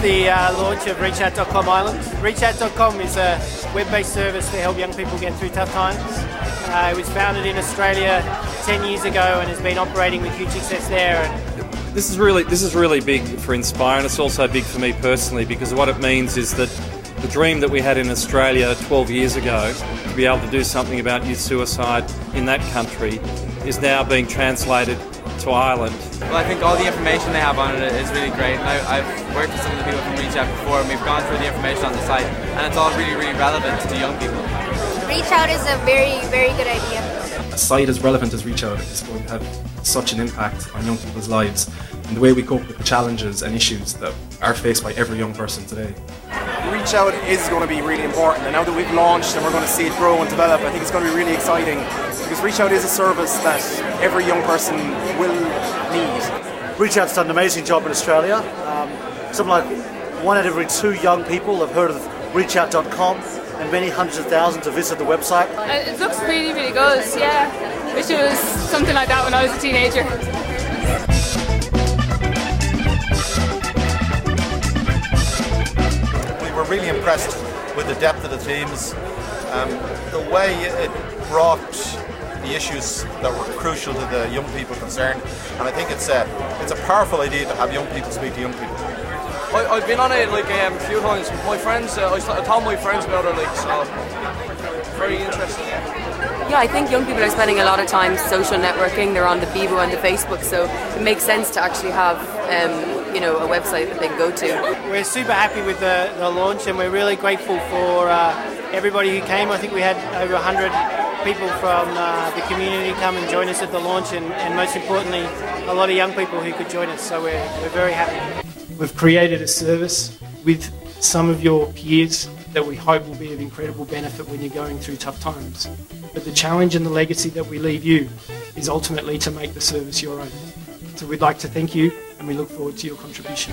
the launch of ReachOut.com Ireland. ReachOut.com is a web-based service to help young people get through tough times. It was founded in Australia 10 years ago and has been operating with huge success there. This is really big for Inspire, and it's also big for me personally, because what it means is that the dream that we had in Australia 12 years ago to be able to do something about youth suicide in that country is now being translated to Ireland. Well, I think all the information they have on it is really great. I've worked with some of the people from Reach Out before, and we've gone through the information on the site, and it's all really, really relevant to young people. Reach Out is a very, very good idea. A site as relevant as Reach Out is going to have such an impact on young people's lives and the way we cope with the challenges and issues that are faced by every young person today. Reach Out is going to be really important, and now that we've launched and we're going to see it grow and develop, I think it's going to be really exciting, because Reach Out is a service that every young person will need. Reach Out's done an amazing job in Australia. Something like 1 out of every 2 young people have heard of ReachOut.com, and many hundreds of thousands have visited the website. It looks really, really good, yeah. Wish it was something like that when I was a teenager. We were really impressed with the depth of the themes, the way it brought the issues that were crucial to the young people concerned, and I think it's a powerful idea to have young people speak to young people. I've been on it a few times. My friends, I told my friends about it, so very interesting. Yeah, I think young people are spending a lot of time social networking. They're on the Bebo and the Facebook, so it makes sense to actually have a website that they can go to. We're super happy with the launch, and we're really grateful for everybody who came. I think we had over 100 people from the community come and join us at the launch, and most importantly, a lot of young people who could join us, so we're very happy. We've created a service with some of your peers that we hope will be of incredible benefit when you're going through tough times. But the challenge and the legacy that we leave you is ultimately to make the service your own. So we'd like to thank you, and we look forward to your contribution.